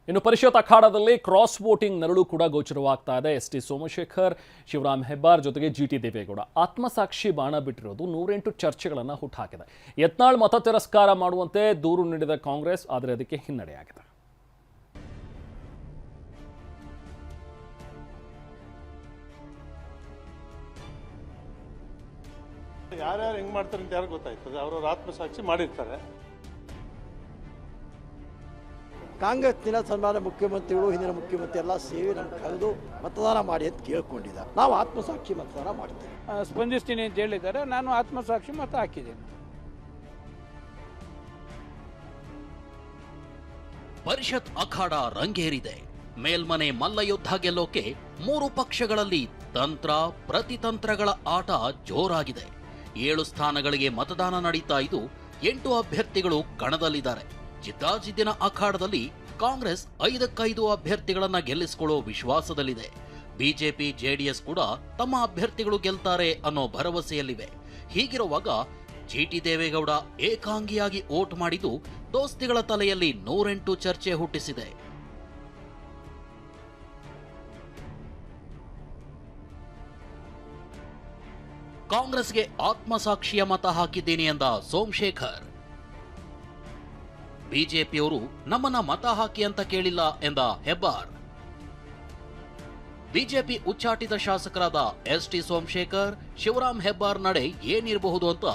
ಇನ್ನು ಪರಿಷತ್ ಅಖಾಡದಲ್ಲಿ cross voting ನರಳು ಕೂಡ ಗೋಚರವಾಗ್ತಾ ಇದೆ. ಎಸ್ ಟಿ ಸೋಮಶೇಖರ್, ಶಿವರಾಮ್ ಹೆಬ್ಬಾರ್ ಜೊತೆಗೆ ಜಿಟಿ ದೇವೇಗೌಡ ಆತ್ಮಸಾಕ್ಷಿ ಬಾಣ ಬಿಟ್ಟಿರೋದು 108 ಚರ್ಚೆಗಳನ್ನು ಹುಟ್ಟುಹಾಕಿದೆ. ಯತ್ನಾಳ್ ಮತ ತಿರಸ್ಕಾರ ಮಾಡುವಂತೆ ದೂರು ನೀಡಿದ ಕಾಂಗ್ರೆಸ್, ಆದರೆ ಅದಕ್ಕೆ ಹಿನ್ನಡೆಯಾಗಿದೆ. ಯಾರ್ಯಾರು ಹೆಂಗ್ ಮಾಡ್ತಾರೆ ಅಂತ ಯಾರು ಗೊತ್ತಾಯ್ತದೆ, ಅವ್ರವ್ರ ಆತ್ಮಸಾಕ್ಷಿ ಮಾಡಿರ್ತಾರೆ. ಕಾಂಗ್ರೆಸ್ನಿನ ಸನ್ಮಾನ್ಯ ಮುಖ್ಯಮಂತ್ರಿಗಳು, ಹಿಂದಿನ ಮುಖ್ಯಮಂತ್ರಿ ಎಲ್ಲ ಸೇರಿ ನಮ್ಗೆ ಕರೆದು ಮತದಾನ ಮಾಡಿ ಅಂತ ಕೇಳ್ಕೊಂಡಿದ್ದಾರೆ. ನಾವು ಆತ್ಮಸಾಕ್ಷಿ ಮತದಾನ ಮಾಡ್ತೇವೆ. ಸ್ಪಂದಿಸ್ತೀನಿ ಅಂತ ಹೇಳಿದ್ದಾರೆ. ನಾನು ಆತ್ಮಸಾಕ್ಷಿ ಮತ ಹಾಕಿದ್ದೇನೆ. ಪರಿಷತ್ ಅಖಾಡ ರಂಗೇರಿದೆ. ಮೇಲ್ಮನೆ ಮಲ್ಲಯುದ್ಧ ಗೆಲ್ಲೋಕೆ 3 ಪಕ್ಷಗಳಲ್ಲಿ ತಂತ್ರ ಪ್ರತಿತಂತ್ರಗಳ ಆಟ ಜೋರಾಗಿದೆ. 7 ಸ್ಥಾನಗಳಿಗೆ ಮತದಾನ ನಡೀತಾ ಇದ್ದು 8 ಅಭ್ಯರ್ಥಿಗಳು ಕಣದಲ್ಲಿದ್ದಾರೆ. ಜಿದ್ದಾಜಿದ್ದಿನ ಅಖಾಡದಲ್ಲಿ ಕಾಂಗ್ರೆಸ್ 5ಕ್ಕೆ5 ಅಭ್ಯರ್ಥಿಗಳನ್ನ ಗೆಲ್ಲಿಸಿಕೊಳ್ಳೋ ವಿಶ್ವಾಸದಲ್ಲಿದೆ. ಬಿಜೆಪಿ ಜೆಡಿಎಸ್ ಕೂಡ ತಮ್ಮ ಅಭ್ಯರ್ಥಿಗಳು ಗೆಲ್ತಾರೆ ಅನ್ನೋ ಭರವಸೆಯಲ್ಲಿವೆ. ಹೀಗಿರುವಾಗ ಜಿಟಿ ದೇವೇಗೌಡ ಏಕಾಂಗಿಯಾಗಿ ವೋಟ್ ಮಾಡಿದ್ದು ದೋಸ್ತಿಗಳ ತಲೆಯಲ್ಲಿ 108 ಚರ್ಚೆ ಹುಟ್ಟಿಸಿದೆ. ಕಾಂಗ್ರೆಸ್ಗೆ ಆತ್ಮಸಾಕ್ಷಿಯ ಮತ ಹಾಕಿದ್ದೀನಿ ಎಂದ ಸೋಮಶೇಖರ್, ಬಿಜೆಪಿಯವರು ನಮ್ಮನ್ನ ಮತ ಹಾಕಿ ಅಂತ ಕೇಳಿಲ್ಲ ಎಂದ ಹೆಬ್ಬಾರ್. ಬಿಜೆಪಿ ಉಚ್ಚಾಟಿತ ಶಾಸಕರಾದ ಎಸ್ ಟಿ ಸೋಮಶೇಖರ್, ಶಿವರಾಮ್ ಹೆಬ್ಬಾರ್ ನಡೆ ಏನಿರಬಹುದು ಅಂತ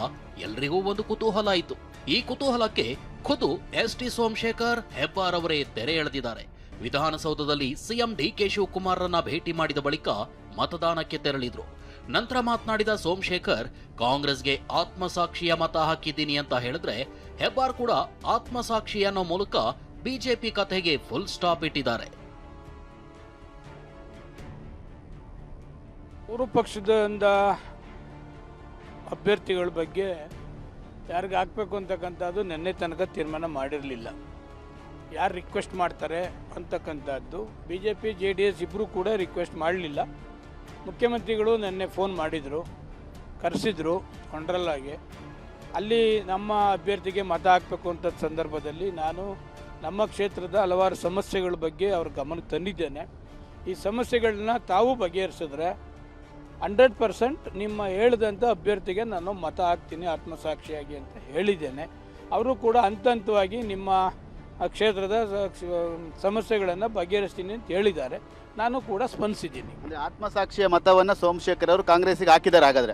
ಎಲ್ರಿಗೂ ಒಂದು ಕುತೂಹಲ ಇತ್ತು. ಈ ಕುತೂಹಲಕ್ಕೆ ಖುದ್ದು ಎಸ್ ಟಿ ಸೋಮಶೇಖರ್, ಹೆಬ್ಬಾರ್ ಅವರೇ ತೆರೆ ಎಳೆದಿದ್ದಾರೆ. ವಿಧಾನಸೌಧದಲ್ಲಿ ಸಿಎಂ ಡಿಕೆ ಶಿವಕುಮಾರ್ರನ್ನ ಭೇಟಿ ಮಾಡಿದ ಬಳಿಕ ಮತದಾನಕ್ಕೆ ತೆರಳಿದ್ರು. ನಂತರ ಮಾತನಾಡಿದ ಸೋಮಶೇಖರ್, ಕಾಂಗ್ರೆಸ್ಗೆ ಆತ್ಮಸಾಕ್ಷಿಯ ಮತ ಹಾಕಿದ್ದೀನಿ ಅಂತ ಹೇಳಿದ್ರೆ ಹೆಬ್ಬಾರ್ ಕೂಡ ಆತ್ಮಸಾಕ್ಷಿ ಅನ್ನೋ ಮೂಲಕ ಬಿಜೆಪಿ ಕಥೆಗೆ ಫುಲ್ ಸ್ಟಾಪ್ ಇಟ್ಟಿದ್ದಾರೆ. ಮೂರು ಪಕ್ಷದಿಂದ ಅಭ್ಯರ್ಥಿಗಳ ಬಗ್ಗೆ ಯಾರಿಗೆ ಹಾಕಬೇಕು ಅಂತಕ್ಕಂಥದ್ದು ನಿನ್ನೆ ತನಕ ತೀರ್ಮಾನ ಮಾಡಿರಲಿಲ್ಲ. ಯಾರು ರಿಕ್ವೆಸ್ಟ್ ಮಾಡ್ತಾರೆ ಅಂತಕ್ಕಂಥದ್ದು ಬಿಜೆಪಿ ಜೆಡಿಎಸ್ ಇಬ್ಬರು ಕೂಡ ರಿಕ್ವೆಸ್ಟ್ ಮಾಡಲಿಲ್ಲ. ಮುಖ್ಯಮಂತ್ರಿಗಳು ನಿನ್ನೆ ಫೋನ್ ಮಾಡಿದರು, ಕರೆಸಿದ್ರು ಕೊಂಡ್ರಲ್ಲಾಗೆ. ಅಲ್ಲಿ ನಮ್ಮ ಅಭ್ಯರ್ಥಿಗೆ ಮತ ಹಾಕಬೇಕು ಅಂತ ಸಂದರ್ಭದಲ್ಲಿ ನಾನು ನಮ್ಮ ಕ್ಷೇತ್ರದ ಹಲವಾರು ಸಮಸ್ಯೆಗಳ ಬಗ್ಗೆ ಅವ್ರ ಗಮನಕ್ಕೆ ತಂದಿದ್ದೇನೆ. ಈ ಸಮಸ್ಯೆಗಳನ್ನ ತಾವು ಬಗೆಹರಿಸಿದ್ರೆ 100% ನಿಮ್ಮ ಹೇಳಿದಂಥ ಅಭ್ಯರ್ಥಿಗೆ ನಾನು ಮತ ಹಾಕ್ತೀನಿ ಆತ್ಮಸಾಕ್ಷಿಯಾಗಿ ಅಂತ ಹೇಳಿದ್ದೇನೆ. ಅವರು ಕೂಡ ಹಂತ ಹಂತವಾಗಿ ನಿಮ್ಮ ಕ್ಷೇತ್ರದ ಸಮಸ್ಯೆಗಳನ್ನು ಬಗೆಹರಿಸ್ತೀನಿ ಅಂತ ಹೇಳಿದ್ದಾರೆ. ನಾನು ಕೂಡ ಸ್ಪಂದಿಸಿದ್ದೀನಿ. ಆತ್ಮಸಾಕ್ಷಿಯ ಮತವನ್ನು ಸೋಮಶೇಖರ್ ಅವರು ಕಾಂಗ್ರೆಸ್ಸಿಗೆ ಹಾಕಿದ್ದಾರೆ. ಹಾಗಾದರೆ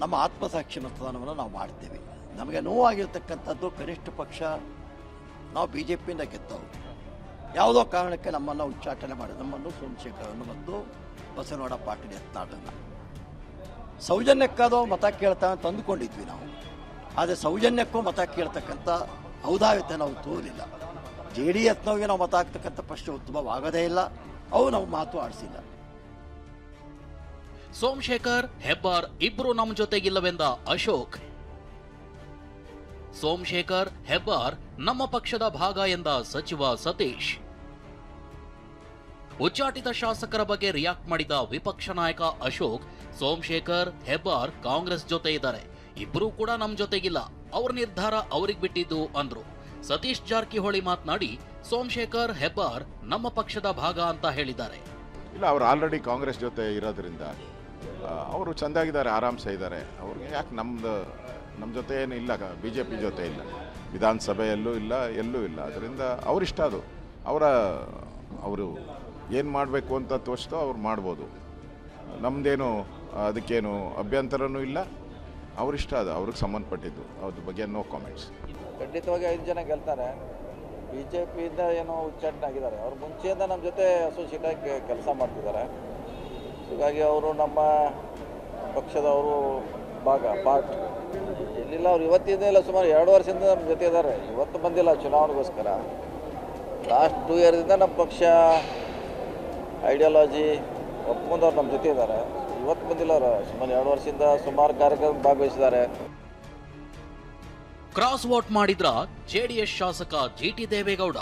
ನಮ್ಮ ಆತ್ಮಸಾಕ್ಷಿ ಮತದಾನವನ್ನು ನಾವು ಮಾಡ್ತೇವೆ. ನಮಗೆ ನೋವಾಗಿರ್ತಕ್ಕಂಥದ್ದು ಕನಿಷ್ಠ ಪಕ್ಷ ನಾವು ಬಿಜೆಪಿಯಿಂದ ಗೆದ್ದವು. ಯಾವುದೋ ಕಾರಣಕ್ಕೆ ನಮ್ಮನ್ನು ಉಚ್ಚಾಟನೆ ಮಾಡಿ ನಮ್ಮನ್ನು ಸೋಮಶೇಖರನ್ನು ಮತ್ತು ಬಸವನಗೌಡ ಪಾಟೀಲ್ ಯತ್ನಾಳನ್ನ ಸೌಜನ್ಯಕ್ಕಾದೋ ಮತ ಕೇಳ್ತಾ ಅಂತ ಅಂದುಕೊಂಡಿದ್ವಿ ನಾವು. ಆದರೆ ಸೌಜನ್ಯಕ್ಕೂ ಮತ ಕೇಳ್ತಕ್ಕಂಥ ಔದಾರ್ಯತೆ ನಾವು ತೋರಿಲ್ಲ. JDSನವ್ರಿಗೆ ನಾವು ಮತ ಹಾಕ್ತಕ್ಕಂಥ ಪ್ರಶ್ನೆ ಉದ್ಭವವಾಗದೇ ಇಲ್ಲ. ಅವು ನಾವು ಮಾತು ಆಡಿಸಿಲ್ಲ. ಸೋಮಶೇಖರ್, ಹೆಬ್ಬಾರ್ ಇಬ್ರು ನಮ್ಮ ಜೊತೆಗಿಲ್ಲವೆಂದ ಅಶೋಕ್. ಸೋಮಶೇಖರ್, ಹೆಬ್ಬಾರ್ ನಮ್ಮ ಪಕ್ಷದ ಭಾಗ ಎಂದ ಸಚಿವ ಸತೀಶ್. ಉಚ್ಚಾಟಿತ ಶಾಸಕರ ಬಗ್ಗೆ ರಿಯಾಕ್ಟ್ ಮಾಡಿದ ವಿಪಕ್ಷ ನಾಯಕ ಅಶೋಕ್, ಸೋಮಶೇಖರ್, ಹೆಬ್ಬಾರ್ ಕಾಂಗ್ರೆಸ್ ಜೊತೆ ಇದ್ದಾರೆ, ಇಬ್ರು ಕೂಡ ನಮ್ಮ ಜೊತೆಗಿಲ್ಲ, ಅವ್ರ ನಿರ್ಧಾರ ಅವ್ರಿಗೆ ಬಿಟ್ಟಿದ್ದು ಅಂದ್ರು. ಸತೀಶ್ ಜಾರಕಿಹೊಳಿ ಮಾತನಾಡಿ, ಸೋಮಶೇಖರ್, ಹೆಬ್ಬಾರ್ ನಮ್ಮ ಪಕ್ಷದ ಭಾಗ ಅಂತ ಹೇಳಿದ್ದಾರೆ. ಇಲ್ಲ, ಅವರು ಆಲ್ರೆಡಿ ಕಾಂಗ್ರೆಸ್ ಜೊತೆ ಇರೋದ್ರಿಂದ ಅವರು ಚೆಂದಾಗಿದ್ದಾರೆ, ಆರಾಮ್ಸೆ ಇದ್ದಾರೆ. ಅವ್ರಿಗೆ ಯಾಕೆ ನಮ್ಮ ಜೊತೆ ಏನು ಇಲ್ಲ, BJP ಜೊತೆ ಇಲ್ಲ, ವಿಧಾನಸಭೆಯಲ್ಲೂ ಇಲ್ಲ, ಎಲ್ಲೂ ಇಲ್ಲ. ಅದರಿಂದ ಅವರಿಷ್ಟ. ಅದು ಅವರು ಏನು ಮಾಡಬೇಕು ಅಂತ ತೋರಿಸ್ತೋ ಅವ್ರು ಮಾಡ್ಬೋದು. ನಮ್ಮದೇನು ಅದಕ್ಕೇನು ಅಭ್ಯಂತರನೂ ಇಲ್ಲ. ಅವರಿಷ್ಟ, ಅದು ಅವ್ರಿಗೆ ಸಂಬಂಧಪಟ್ಟಿದ್ದು. ಅದ್ರ ಬಗ್ಗೆ ನೋ ಕಾಮೆಂಟ್ಸ್. ಖಂಡಿತವಾಗಿ 5 ಜನ ಗೆಲ್ತಾರೆ. BJPಯಿಂದ ಏನೋ ಉಚ್ಚಾಟನೆ ಆಗಿದ್ದಾರೆ. ಅವ್ರು ಮುಂಚೆಯಿಂದ ನಮ್ಮ ಜೊತೆ ಅಸೋಸಿಯೇಟ್ ಆಗಿ ಕೆಲಸ ಮಾಡ್ತಿದ್ದಾರೆ. ಹೀಗಾಗಿ ಅವರು ನಮ್ಮ ಪಕ್ಷದವರು ಪಾರ್ಟ್ ಎಲ್ಲಿಲ್ಲ. ಅವ್ರು ಇವತ್ತಿಂದ ಇಲ್ಲ, ಸುಮಾರು 2 ವರ್ಷದಿಂದ ನಮ್ಮ ಜೊತೆ ಇದ್ದಾರೆ. ಇವತ್ತು ಬಂದಿಲ್ಲ ಚುನಾವಣೆಗೋಸ್ಕರ. ಲಾಸ್ಟ್ 2 ಇಯರ್ದಿಂದ ನಮ್ಮ ಪಕ್ಷ ಐಡಿಯಾಲಜಿ ಒಪ್ಕೊಂಡವ್ರು ನಮ್ಮ ಜೊತೆ ಇದ್ದಾರೆ. ಇವತ್ತು ಬಂದಿಲ್ಲ. ಅವರು ಸುಮಾರು 2 ವರ್ಷದಿಂದ ಸುಮಾರು ಕಾರ್ಯಕ್ರಮ ಭಾಗವಹಿಸಿದ್ದಾರೆ. ಕ್ರಾಸ್ ವೋಟ್ ಮಾಡಿದ್ರ ಜೆಡಿಎಸ್ ಶಾಸಕ ಜಿಟಿ ದೇವೇಗೌಡ.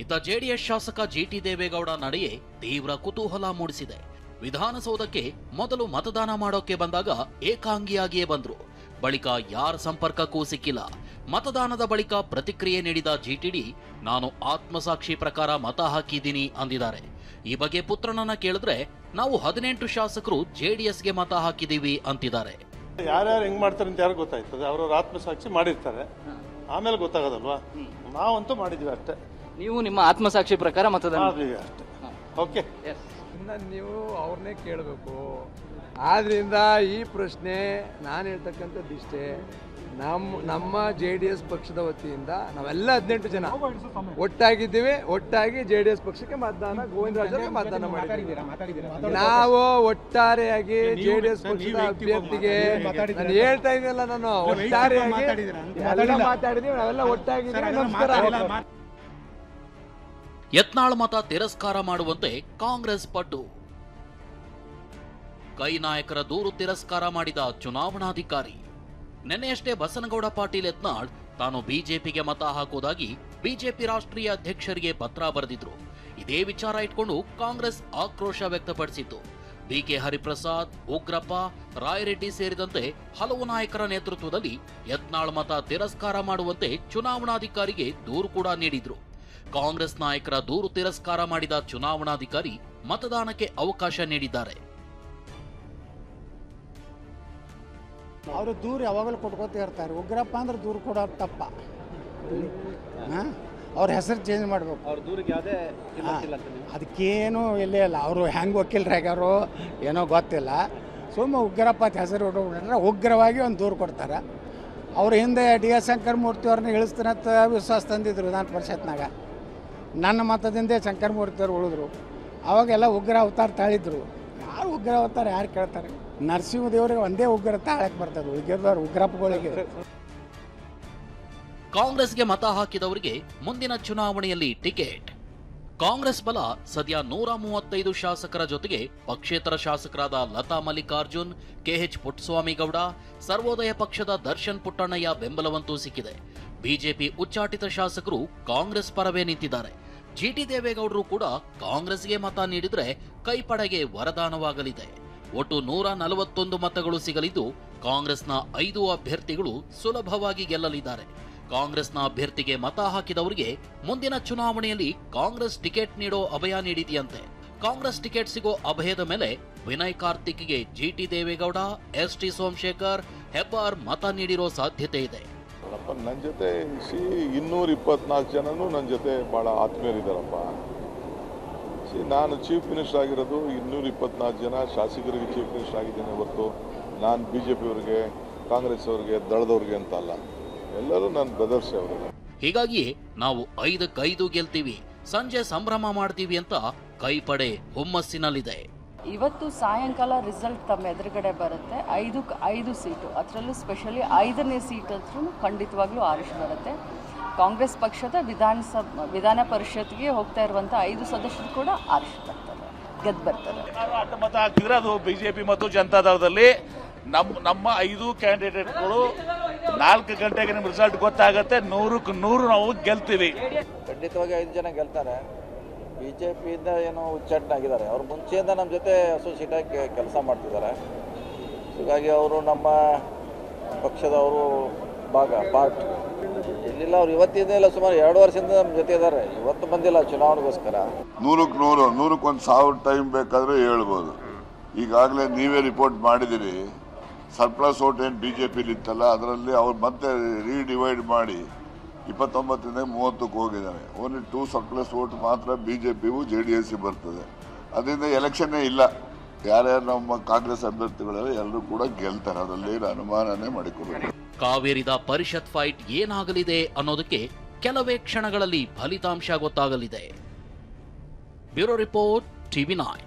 ಇತ್ತ ಜೆಡಿಎಸ್ ಶಾಸಕ ಜಿಟಿ ದೇವೇಗೌಡ ನಡೆಯೇ ತೀವ್ರ ಕುತೂಹಲ ಮೂಡಿಸಿದೆ. ವಿಧಾನಸೌಧಕ್ಕೆ ಮೊದಲು ಮತದಾನ ಮಾಡೋಕೆ ಬಂದಾಗ ಏಕಾಂಗಿಯಾಗಿಯೇ ಬಂದ್ರು. ಬಳಿಕ ಯಾರ ಸಂಪರ್ಕಕ್ಕೂ ಸಿಕ್ಕಿಲ್ಲ. ಮತದಾನದ ಬಳಿಕ ಪ್ರತಿಕ್ರಿಯೆ ನೀಡಿದ ಜಿಟಿಡಿ, ನಾನು ಆತ್ಮಸಾಕ್ಷಿ ಪ್ರಕಾರ ಮತ ಹಾಕಿದ್ದೀನಿ ಅಂದಿದ್ದಾರೆ. ಈ ಬಗ್ಗೆ ಪುತ್ರನನ್ನ ಕೇಳಿದ್ರೆ ನಾವು 18 ಶಾಸಕರು ಜೆಡಿಎಸ್ಗೆ ಮತ ಹಾಕಿದೀವಿ ಅಂತಿದ್ದಾರೆ. ಯಾರ್ಯಾರು ಹೆಂಗ್ ಮಾಡ್ತಾರೆ ಅಂತ ಯಾರು ಗೊತ್ತಾಯ್ತದೆ, ಅವ್ರವ್ರ ಆತ್ಮಸಾಕ್ಷಿ ಮಾಡಿರ್ತಾರೆ, ಆಮೇಲೆ ಗೊತ್ತಾಗೋದಲ್ವಾ. ನಾವಂತೂ ಮಾಡಿದ್ವಿ ಅಷ್ಟೇ. ನೀವು ನಿಮ್ಮ ಆತ್ಮಸಾಕ್ಷಿ ಪ್ರಕಾರ ಮತದಾನ ಮಾಡಿದ್ವಿ ಅಷ್ಟೇ. ಓಕೆ, ನೀವು ಅವ್ರನ್ನೇ ಕೇಳಬೇಕು. ಆದ್ರಿಂದ ಈ ಪ್ರಶ್ನೆ ನಾನು ಹೇಳ್ತಕ್ಕಂಥದ್ದು ಇಷ್ಟೇ, ನಮ್ಮ JDS ಪಕ್ಷದ ವತಿಯಿಂದ ನಾವೆಲ್ಲ 18 ಜನ ಒಟ್ಟಾಗಿದ್ದೀವಿ. ಒಟ್ಟಾಗಿ JDS ಪಕ್ಷಕ್ಕೆ ಮತದಾನ, ಗೋವಿಂದರಾಜರಿಗೆ ಮತದಾನ ಮಾಡಿದ್ದೀವಿ. ನಾವು ಒಟ್ಟಾರೆಯಾಗಿ JDS ಪಕ್ಷದ ಅಭ್ಯರ್ಥಿಗೆ ನಾನು ಹೇಳ್ತಾ ಇದ್ದೀನಲ್ಲ, ನಾನು ಒಟ್ಟಾರೆಯಾಗಿ ಎಲ್ಲ ಮಾತಾಡಿದೀವಿ, ನಾವೆಲ್ಲ ಒಟ್ಟಾಗಿದ್ದೀವಿ. ನಮಸ್ಕಾರ. ಯತ್ನಾಳ್ ಮತ ತಿರಸ್ಕಾರ ಮಾಡುವಂತೆ ಕಾಂಗ್ರೆಸ್ ಪಟ್ಟು. ಕೈ ನಾಯಕರ ದೂರು ತಿರಸ್ಕಾರ ಮಾಡಿದ ಚುನಾವಣಾಧಿಕಾರಿ. ನಿನ್ನೆಯಷ್ಟೇ ಬಸನಗೌಡ ಪಾಟೀಲ್ ಯತ್ನಾಳ್ ತಾನು ಬಿಜೆಪಿಗೆ ಮತ ಹಾಕುವುದಾಗಿ ಬಿಜೆಪಿ ರಾಷ್ಟ್ರೀಯ ಅಧ್ಯಕ್ಷರಿಗೆ ಪತ್ರ ಬರೆದಿದ್ರು. ಇದೇ ವಿಚಾರ ಇಟ್ಕೊಂಡು ಕಾಂಗ್ರೆಸ್ ಆಕ್ರೋಶ ವ್ಯಕ್ತಪಡಿಸಿತ್ತು. ಬಿಕೆ ಹರಿಪ್ರಸಾದ್, ಉಗ್ರಪ್ಪ, ರಾಯರೆಡ್ಡಿ ಸೇರಿದಂತೆ ಹಲವು ನಾಯಕರ ನೇತೃತ್ವದಲ್ಲಿ ಯತ್ನಾಳ್ ಮತ ತಿರಸ್ಕಾರ ಮಾಡುವಂತೆ ಚುನಾವಣಾಧಿಕಾರಿಗೆ ದೂರು ಕೂಡ ನೀಡಿದ್ರು. ಕಾಂಗ್ರೆಸ್ ನಾಯಕರ ದೂರು ತಿರಸ್ಕಾರ ಮಾಡಿದ ಚುನಾವಣಾಧಿಕಾರಿ ಮತದಾನಕ್ಕೆ ಅವಕಾಶ ನೀಡಿದ್ದಾರೆ. ಅವರು ದೂರು ಯಾವಾಗಲೂ ಕೊಟ್ಕೋತ ಇರ್ತಾರೆ. ಉಗ್ರಪ್ಪ ಅಂದ್ರೆ ದೂರು ಕೊಡೋದು ತಪ್ಪ. ಅವ್ರ ಹೆಸರು ಚೇಂಜ್ ಮಾಡಬೇಕು. ಅವ್ರ ದೂರಿಗೆ ಯಾವುದೇ ಅದಕ್ಕೇನು ಇಲ್ಲೇ ಇಲ್ಲ. ಅವರು ಹೆಂಗೆ ವಕೀಲರಾಗ್ಯಾರೋ ಏನೋ ಗೊತ್ತಿಲ್ಲ. ಸುಮ್ಮ ಉಗ್ರಪ್ಪ ಅಂತ ಹೆಸರು ಹೊಟ್ಟರೆ ಉಗ್ರವಾಗಿ ಒಂದು ದೂರು ಕೊಡ್ತಾರೆ. ಅವ್ರ ಹಿಂದೆ DS ಶಂಕರಮೂರ್ತಿ ಅವ್ರನ್ನ ಇಳಿಸ್ತಾನಂತ ವಿಶ್ವಾಸ ತಂದಿದ್ರು ವಿಧಾನ ಪರಿಷತ್ನಾಗ. ನನ್ನ ಮತದಿಂದ ಶಂಕರಮೂರ್ತಿ ಅವ್ರು ಉಳಿದ್ರು. ಅವಾಗೆಲ್ಲ ಉಗ್ರ ಅವತಾರ ತಾಳಿದ್ರು. ಯಾರು ಉಗ್ರ ಅವತಾರ ಯಾರು ಕೇಳ್ತಾರೆ? ನರಸಿಂಹದೇವರಿಗೆ ಒಂದೇ ಉಗ್ರ ತಾಳಕ್ಕೆ ಬರ್ತದೆ, ಉಗ್ರದವ್ರು ಉಗ್ರಪ್ಪಗಳಿಗೆ. ಕಾಂಗ್ರೆಸ್ಗೆ ಮತ ಹಾಕಿದವರಿಗೆ ಮುಂದಿನ ಚುನಾವಣೆಯಲ್ಲಿ ಟಿಕೆಟ್. ಕಾಂಗ್ರೆಸ್ ಬಲ ಸದ್ಯ 135 ಶಾಸಕರ ಜೊತೆಗೆ ಪಕ್ಷೇತರ ಶಾಸಕರಾದ ಲತಾ ಮಲ್ಲಿಕಾರ್ಜುನ್, KH ಪುಟ್ಟಸ್ವಾಮಿಗೌಡ, ಸರ್ವೋದಯ ಪಕ್ಷದ ದರ್ಶನ್ ಪುಟ್ಟಣ್ಣಯ್ಯ ಬೆಂಬಲವಂತೂ ಸಿಕ್ಕಿದೆ. ಬಿಜೆಪಿ ಉಚ್ಚಾಟಿತ ಶಾಸಕರು ಕಾಂಗ್ರೆಸ್ ಪರವೇ ನಿಂತಿದ್ದಾರೆ. GT ದೇವೇಗೌಡರು ಕೂಡ ಕಾಂಗ್ರೆಸ್ಗೆ ಮತ ನೀಡಿದ್ರೆ ಕೈಪಡೆಗೆ ವರದಾನವಾಗಲಿದೆ. ಒಟ್ಟು 141 ಮತಗಳು ಸಿಗಲಿದ್ದು ಕಾಂಗ್ರೆಸ್ನ 5 ಅಭ್ಯರ್ಥಿಗಳು ಸುಲಭವಾಗಿ ಗೆಲ್ಲಲಿದ್ದಾರೆ. ಕಾಂಗ್ರೆಸ್ನ ಅಭ್ಯರ್ಥಿಗೆ ಮತ ಹಾಕಿದವರಿಗೆ ಮುಂದಿನ ಚುನಾವಣೆಯಲ್ಲಿ ಕಾಂಗ್ರೆಸ್ ಟಿಕೆಟ್ ನೀಡೋ ಅಭಯ ನೀಡಿದೆಯಂತೆ. ಕಾಂಗ್ರೆಸ್ ಟಿಕೆಟ್ ಸಿಗೋ ಅಭಯದ ಮೇಲೆ ವಿನಯ್ ಕಾರ್ತಿಕ್ಗೆ GT ದೇವೇಗೌಡ, ST ಸೋಮಶೇಖರ್, ಹೆಬ್ಬಾರ್ ಮತ ನೀಡಿರೋ ಸಾಧ್ಯತೆ ಇದೆ. ನನ್ನ ಜೊತೆ 224 ಜನನು ನನ್ನ ಜೊತೆ ಭಾಳ ಆತ್ಮೀಯರಿದ್ದಾರಪ್ಪ. ನಾನು ಚೀಫ್ ಮಿನಿಸ್ಟರ್ ಆಗಿರೋದು 224 ಜನ ಶಾಸಕರಿಗೆ ಚೀಫ್ ಮಿನಿಸ್ಟರ್ ಆಗಿದ್ದೇನೆ ಹೊರತು ನಾನು BJP ಅವರಿಗೆ, ಕಾಂಗ್ರೆಸ್ ಅವರಿಗೆ, ದಳದವ್ರಿಗೆ ಅಂತ ಅಲ್ಲ. ಎಲ್ಲರೂ ನನ್ನ ಬ್ರದರ್ಸ್ ಅವರಿಗೆ. ಹೀಗಾಗಿಯೇ ನಾವು 5ಕ್ಕೆ 5 ಗೆಲ್ತೀವಿ, ಸಂಜೆ ಸಂಭ್ರಮ ಮಾಡ್ತೀವಿ ಅಂತ ಕೈಪಡೆ ಹುಮ್ಮಸ್ಸಿನಲ್ಲಿದೆ. ಇವತ್ತು ಸಾಯಂಕಾಲ ರಿಸಲ್ಟ್ ತಮ್ಮ ಎದುರುಗಡೆ ಬರುತ್ತೆ. 5ಕ್ಕೆ 5 ಸೀಟು, ಅದರಲ್ಲೂ ಸ್ಪೆಷಲಿ 5ನೇ ಸೀಟ್ ಹತ್ರ ಖಂಡಿತವಾಗ್ಲೂ ಆರಿಸಿ ಬರುತ್ತೆ. ಕಾಂಗ್ರೆಸ್ ಪಕ್ಷದ ವಿಧಾನ ಪರಿಷತ್ಗೆ ಹೋಗ್ತಾ ಇರುವಂಥ 5 ಸದಸ್ಯರು ಕೂಡ ಆರಿಸಿ ಬರ್ತಾರೆ, ಗೆದ್ದು ಬರ್ತಾರೆ. ಅಡ್ಡ ಮತ ಹಾಕಿದ್ರೆ ಅದು BJP ಮತ್ತು ಜನತಾದಳದಲ್ಲಿ ನಮ್ಮ 5 ಕ್ಯಾಂಡಿಡೇಟ್ಗಳು 4 ಗಂಟೆಗೆ ನಿಮ್ಮ ರಿಸಲ್ಟ್ ಗೊತ್ತಾಗುತ್ತೆ. 100ಕ್ಕೆ 100 ನಾವು ಗೆಲ್ತೀವಿ. ಖಂಡಿತವಾಗಿ 5 ಜನ ಗೆಲ್ತಾರೆ. BJPಯಿಂದ ಏನೋ ಉಚ್ಚಾಟನಾಗಿದ್ದಾರೆ. ಅವ್ರು ಮುಂಚೆಯಿಂದ ನಮ್ಮ ಜೊತೆ ಅಸೋಸಿಯೇಟ್ ಆಗಿ ಕೆಲಸ ಮಾಡ್ತಿದ್ದಾರೆ. ಹೀಗಾಗಿ ಅವರು ನಮ್ಮ ಪಕ್ಷದವರು ಪಾರ್ಟ್ ಇಲ್ಲಿಲ್ಲ. ಅವ್ರು ಇವತ್ತಿಂದ ಇಲ್ಲ, ಸುಮಾರು 2 ವರ್ಷದಿಂದ ನಮ್ಮ ಜೊತೆ ಇದ್ದಾರೆ. ಇವತ್ತು ಬಂದಿಲ್ಲ ಚುನಾವಣೆಗೋಸ್ಕರ. 100ಕ್ಕೆ 1000 ಟೈಮ್ ಬೇಕಾದರೆ ಹೇಳ್ಬೋದು. ಈಗಾಗಲೇ ನೀವೇ ರಿಪೋರ್ಟ್ ಮಾಡಿದಿರಿ. ಸರ್ಪ್ಲಸ್ ವೋಟ್ ಏನು BJPಲಿ ಇತ್ತಲ್ಲ, ಅದರಲ್ಲಿ ಅವ್ರು ಮತ್ತೆ ರೀಡಿವೈಡ್ ಮಾಡಿ 29ರಿಂದ 30ಕ್ಕೆ ಹೋಗಿದ್ದಾರೆ. ಓನ್ಲಿ 2 ಸರ್ಪ್ಲಸ್ ವೋಟ್ ಮಾತ್ರ BJPಗೂ JDSಗೆ ಬರ್ತದೆ. ಅದರಿಂದ ಎಲೆಕ್ಷನ್ನೇ ಇಲ್ಲ. ಯಾರ್ಯಾರು ನಮ್ಮ ಕಾಂಗ್ರೆಸ್ ಅಭ್ಯರ್ಥಿಗಳೆಲ್ಲ ಎಲ್ಲರೂ ಕೂಡ ಗೆಲ್ತಾರೆ, ಅದರಲ್ಲಿ ಅನುಮಾನನೇ ಮಾಡಿಕೊಡಬೇಕು. ಕಾವೇರಿದ ಪರಿಷತ್ ಫೈಟ್ ಏನಾಗಲಿದೆ ಅನ್ನೋದಕ್ಕೆ ಕೆಲವೇ ಕ್ಷಣಗಳಲ್ಲಿ ಫಲಿತಾಂಶ ಗೊತ್ತಾಗಲಿದೆ. Bureau report, TV9.